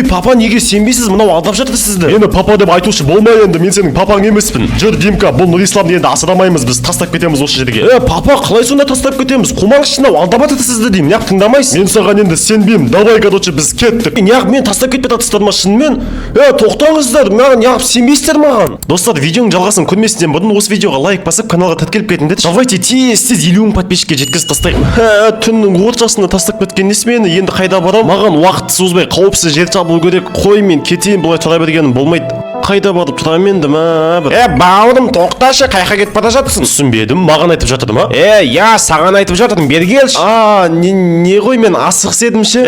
Папа, неге сенбейсіз? Мынау алдап жатыр сізді. Мені папа деп айтушы болмай, енді мен сенің папаң емеспін. Жүр, Димка, бұл Нұрислам енді асырамаймыз, біз тастап кетеміз осы жерге. Папа, қалай сонда тастап кетеміз? Қумаңызшы, алдап жатыр сізді деймін. Неғып тыңдамайсыз? Мен саған енді сенбеймін. Давай, короче, біз кеттік. Неғып мен тастап кетпей жатырсыздар ма шынымен? Тоқтаңыздар, маған неғып сенбейсіздер маған? Достар, видеоның жалғасын көрместен бұрын осы видеоға лайк басып, каналға тіркеліп кетіңдер. Давайте тез 50 мың подписчикке жеткізіп тастайық. Түннің ортасында тастап кеткен несмені, енді қайда барам? Маған уақыт созбай қауіпсіз жер табу керек. Қой, мен кетейін, бұлай тұра бергенім болмайды. Қайда барып тұрамын енді ма? Бауырым, тоқташы, қайқа кетіп бара жатырсың? Түсінбедім, маған айтып жатыр ма? Я, саған айтып жатырмын, бері келші. Не ғой, мен асығыс едім ше?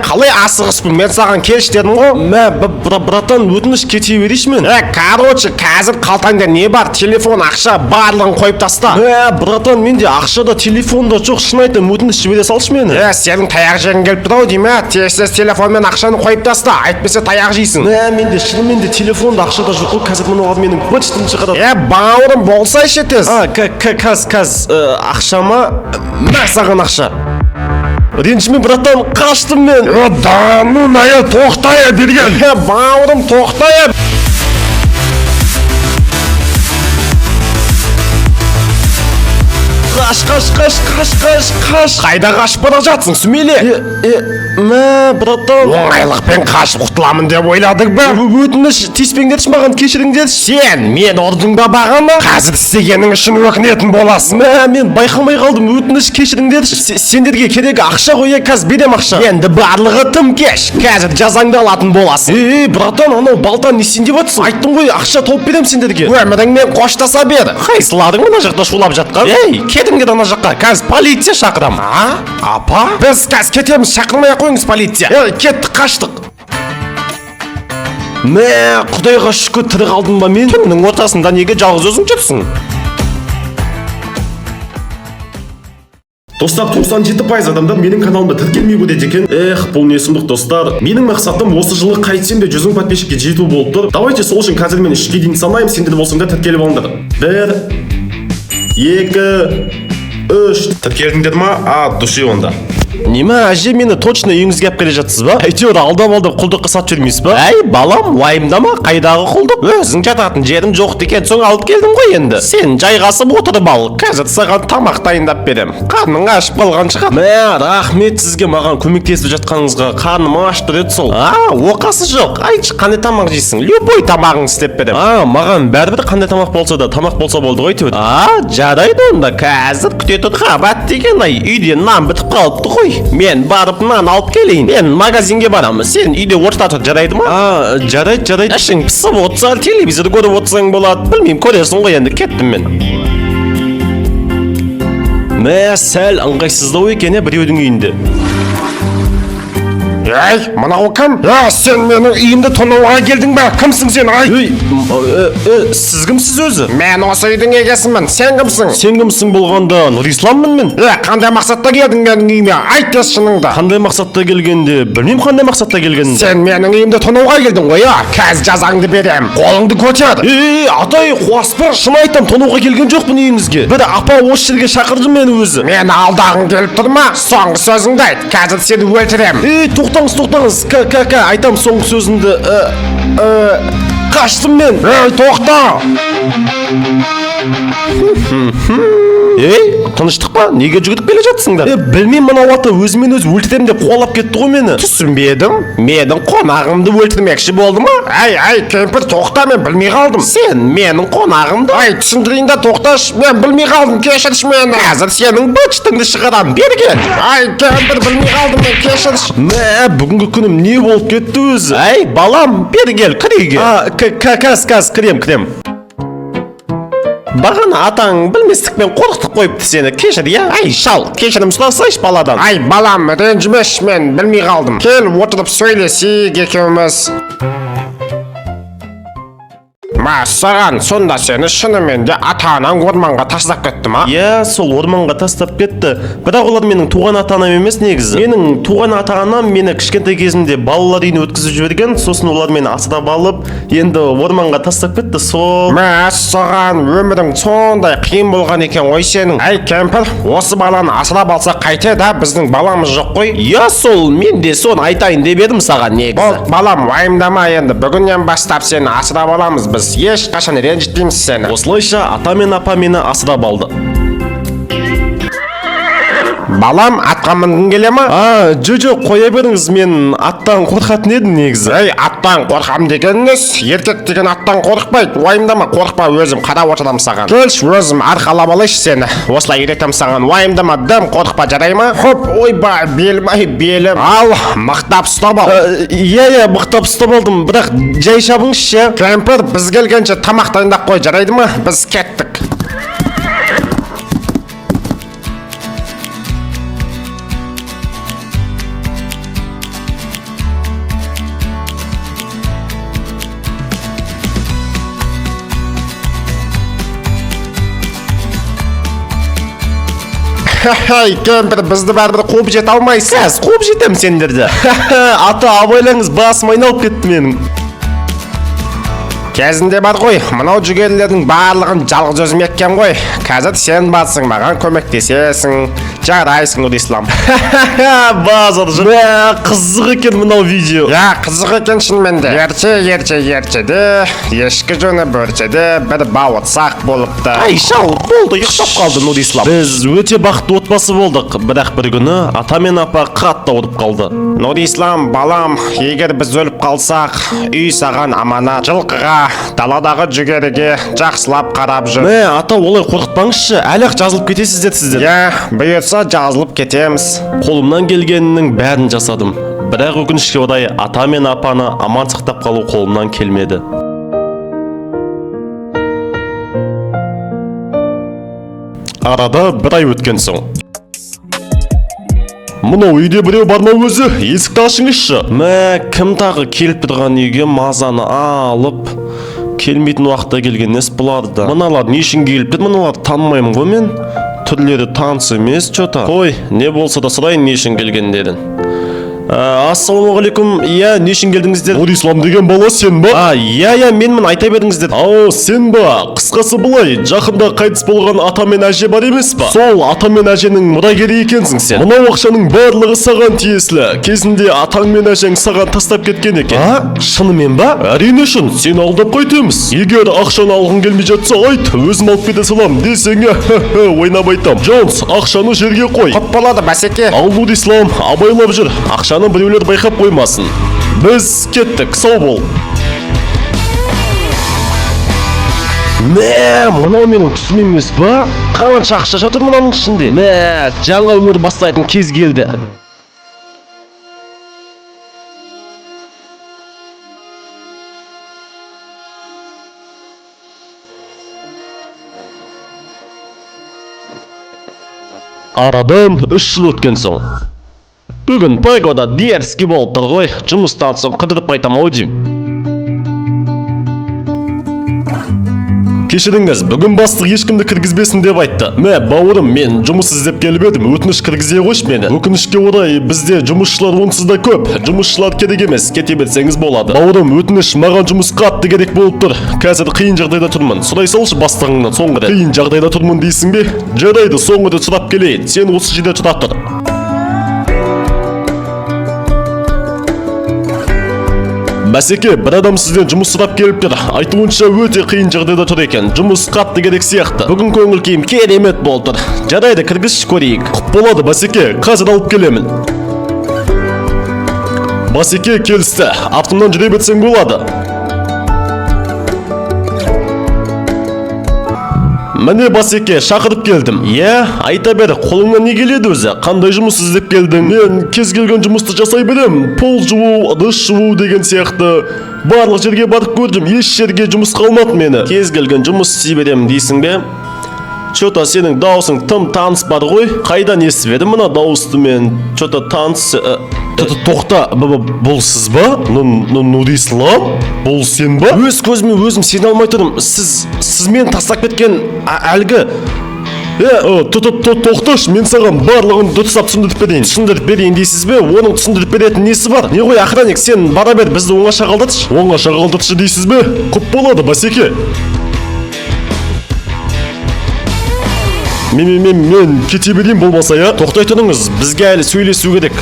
Қалай асығыспын? Мен саған келші дедім ғой. Братан, өтініш кете берейші мен. Короче, қазір қалтаңда не бар? Телефон, ақша, барлығын қойып таста. Братан, менде ақша да, телефон да жоқ, шын айтам, өтініш жібере салшы мені. Сенің таяқ жегің келіп тұр ау деймін, тез фон мен ақшаны қойып таста, айтпесе таяқ жейсің. Менде шынымен телефонда ақша да жоқ қой, қазір мұны алып менің почтамды шығарады. Бауырым, болсайшы тез. Каз ақшама, саған ақша. Ренжіме, братан, қаштым мен. Тоқтай берген. Бауырым, тоқтай. Қаш. Қайда қашып бара жатсың, сүмеле? Братан, оңайлықпен қашып құтыламын деп ойладың ба? Өтініш, тиіспеңдерші, маған кешіріңдерші. Мен ұрдың ба бағана? Қазір істегенің үшін өкінетін боласың. Мен байқамай қалдым, өтініш, кешіріңдерші. Сендерге керек ақша ғой, қазір берем ақша. Енді барлығы тым кеш, қазір жазаңды алатын боласың. Братан, анау балтан не сен деп жатсың? Айттым ғой, ақша тауып берем сендерге. Өміріңмен қоштаса бер. Қайсылардың мына жақта шулап жатқан? Кетіңдер ана жаққа, қазір полиция шақырам. Апа? Біз қазір кетеміз, шақырмай қойыңыз полиция. Кеттік, қаштық. Құдайға шүкір, тірі қалдым ба мен? Түннің ортасында неге жалғыз өзің жүрсің? Достар, 97% адамдар менің каналымда тіркелмей көреді екен. Бұл не сұмдық достар. Менің мақсатым осы жылы қайтсем де 100 мың подписчикке жету болып тұр. Давайте сол үшін қазір мен 3-ке дейін санайым, сендер болсаңдар тіркеліп алыңдар. 1 2 3 тіркелдіңдер ма? Дұрыс онда. Неме, әже, мені точно үйіңізге алып келе жатсыз ба? Әйтеуір алдап құлдыққа сатып жүрмейсіз ба? Балам, уайымдама, қайдағы құлдық? Өзің жататын жерім жоқ деген соң алып келдім ғой енді. Сен жайғасып отырып ал, қазір саған тамақ дайындап берем. Қарның ашып қалған шығар. Рахмет сізге маған көмектесіп жатқаныңызға. Қарным ашып тұр еді сол. Оқасы жоқ. Айтшы, қандай тамақ жейсің? Любой тамағын істеп берем. Маған бәрібір қандай тамақ болса да, тамақ болса болды ғой тәуір. Жарайды онда, қазір күте тұр. Қабат деген ай, үйден нан бітіп қалыпты ғой. Мен барып нан алып келейін. Мен магазинге барамын. Сен үйде орта тұр, жарайды ма? Жарайды. Ішің пысып отырса, телевизор көріп отырсаң болады. Білмеймін, көресің ғой енді, кеттім мен. Сәл ыңғайсыздау екен біреудің үйінде. Мынау кім? Сен менің үйімді тонауға келдің ба? Кімсің сен? Сіз кімсіз өзі? Мен осы үйдің егесімін. Сен кімсің? Сен кімсің болғанда? Нұрисламмын мен. Қандай мақсатта келдің менің үйіме? Айт тез шыныңды. Қандай мақсатта келгенде? Білмеймін қандай мақсатта келгенде. Сен менің үйімді тонауға келдің ғой, қазір жазаңды берем. Қолыңды көтер. Атай, қуаспа. Шын айтам, тонауға келген жоқпын үйіңізге. Бір апа осы жерге шақырды мені өзі. Мені алдағың келіп тұр ма? Соңғы сөзіңді айт. Қазір сені өлтірем. Тоқтаңыз, айтам соңғы сөзімді. Қаштым мен. Тоқта. Тыныштық па? Неге жүгіріп келе жатсыңдар? Білмеймін, мынау аты өзімен өзі өлтірем деп қуалап кетті ғой мені. Түсінбедім. Менің қонағымды өлтірмекші болды ма? Кемпір, тоқта, мен білмей қалдым. Сен менің қонағымды? Түсіндірейін да, тоқташ, мен білмей қалдым, кешірші мені. Қазір сенің бычтыңды шығарам, берге. Кемпір, білмей қалдым, мен кешірші. Бүгінгі күнім не болып кетті өзі? Балам, бергел, кірейге. Каз, кірем. Бағана атаң білместікпен қорқытып қойыпты сені, кешір, шал, кешірім сұрасайшы баладан. Балам, ренжімеш, мен білмей қалдым. Кел, отырып сөйлесейік екеуміз. Мәссаған, сонда сені шынымен де ата-анаң орманға тастап кетті ма? Иә, сол орманға тастап кетті. Бірақ олар менің туған ата-анам емес негізі. Менің туған ата-анам мені кішкентай кезімде балалар үйіне өткізіп жіберген, сосын олар мені асырап алып, енді орманға тастап кетті. Сол. Мәссаған, өмірің сондай қиын болған екен ғой сенің. Әй кемпір, осы баланы асырап алса қайтеді, біздің баламыз жоқ қой. Иә, сол, мен де соны айтайын деп едім саған негізі. Бол, балам, уайымдама енді. Бүгіннен бастап сені асырап аламыз біз. Ешқашан ренжітпейміз сені. Осылайша ата мен апа мені асырап алды. Балам, атқа мінгің келе ма? Жоқ, қоя беріңіз, мен аттан қорқатын едім негізі. Ей, аттан қорқам дегеніңіз, еркек деген аттан қорықпайды. Уайымдама, қорықпа, өзім қарап отырам саған. Келші, өзім арқалап алайыншы сені. Осылай үйретем саған. Уайымдама, дым қорықпа, жарай ма? Хоп, ойбай, белім, ай, белім. Ал, мықтап ұстап ал. Иә, мықтап ұстап алдым, бірақ жай шабыңызшы. Кемпір, біз келгенше тамақ дайындап қой, жарайды ма? Біз кеттік. Хай, кемпір, бізді бәрібір қуып жете алмайсыз. Қуып жетем сендерді. Ата, абайлаңыз, басым айналып кетті менің. Кезінде бар ғой, мынау жүгерлердің барлығын жалғыз өзім еккен ғой. Қазір сен барсың, маған көмектесесің. Жарайсың, Нұрислам. Базар жүр. Қызық екен мынау видео. Я, қызық екен шынымен де. Ерчеде, ешкі жөні бөрчеде бір бауырсақ болыпты. Ай, шал, болды, ұйықтап қалды Нұрислам. Біз өте бақытты отбасы болдық, бірақ бір күні ата мен апа қатты ауырып қалды. Нұрислам, балам, егер біз өліп қалсақ, үй саған аманат. Жылқыға, даладағы жүгеріге жақсылап қарап жүр. Ата, олай қорқытпаңызшы, әлі-ақ жазылып кетесіздер сіздер. Я, бұйырса жазылып кетеміз. Қолымнан келгенінің бәрін жасадым. Бірақ өкінішке орай ата мен апаны аман сақтап қалу қолымнан келмеді. Арада бір ай өткен соң. Мынау үйде біреу бар ма өзі? Есікті ашыңызшы. Кім тағы келіп тұрған үйге мазаны алып келмейтін уақытта келген нес бұларды. Мыналар не үшін келіп тұр? Мыналар танымаймын ғой мен. Түрлері таныс емес что-то. Қой, не болса да сұрайын не үшін келгендерін. Ассалаумағалейкум. Иә, не үшін келдіңіздер? Нұрислам деген бала сен ба? Иә, менмін, айта беріңіздер. Сен ба? Қысқасы былай, жақында қайтыс болған ата мен әже бар емес па? Сол ата мен әженің мұрагері екенсің сен. Мынау ақшаның барлығы саған тиесілі. Кезінде атаң мен әжең саған тастап кеткен екен. Шынымен ба? Әрине шын, сен алдап қайтеміз. Егер ақшаны алғың келмей жатса, айт, өзім алып кете салам десең, ойнап айтам. Джонс, ақшаны жерге қой. Құп болады, бәсеке. Ал Нұрислам, абайлап жүр. Ақшаны біреулер байқап қоймасын. Біз кеттік, сау бол. Мынау менің түсім емес па? Қанша ақша жатыр мынаның ішінде? Жаңа өмір бастайтын кез келді. Арадан 3 жыл өткен соң. Бүгін погода дерзкий болып тұр ғой, жұмыстан соң қыдырып қайтам ау деймін. Кешіріңіз, бүгін бастық ешкімді кіргізбесін деп айтты. Бауырым, мен жұмыс іздеп келіп едім, өтініш кіргізе қойшы мені. Өкінішке орай, бізде жұмысшылар онсыз да көп. Жұмысшылар керек емес, кете берсеңіз болады. Бауырым, өтініш, маған жұмыс қатты керек болып тұр. Қазір қиын жағдайда тұрмын. Сұрай салшы бастығыңнан соңғы рет. Қиын жағдайда тұрмын дейсің бе? Жарайды, соңғы рет сұрап келейін. Сен осы жерде тұра тұр. Бәсеке, бір адам сізден жұмыс сұрап келіп тұр. Айтуынша өте қиын жағдайда тұр екен. Жұмыс қатты керек сияқты. Бүгін көңіл күйім керемет болып тұр. Жарайды, кіргізші көрейік. Құп болады, Бәсеке, қазір алып келемін. Бәсеке келісті. Артымнан жүре берсең болады. Міне Бәсеке, шақырып келдім. Айта бер, қолыңнан не келеді өзі? Қандай жұмыс іздеп келдің? Мен кез келген жұмысты жасай берем. Пол жуу, ыдыс жуу деген сияқты. Барлық жерге барып көрдім, еш жерге жұмыс қалмады мені. Кез келген жұмыс істей берем дейсің бе? Чё-то сенің даусың тым таныс бар ғой. Қайдан естіп едім мына дауысты мен? Чё-то таныс. Тоқта, бұл сіз ба? Нурислам? Бұл сен ба? Өз көзіме өзім сене алмай тұрмын. Сіз мен тастап кеткен әлгі. Тоқташ, мен саған барлығын дұрыстап түсіндіріп берейін. Түсіндіріп берейін дейсіз бе? Оның түсіндіріп беретін несі бар? Не ғой охранник, сен бара бер, бізді оңаша қалдыршы. Оңаша қалдыршы дейсіз бе? Көп болады, басеке. Мен кете берейін болмаса, я? Тоқтай тұрыңыз, бізге әлі сөйлесу керек.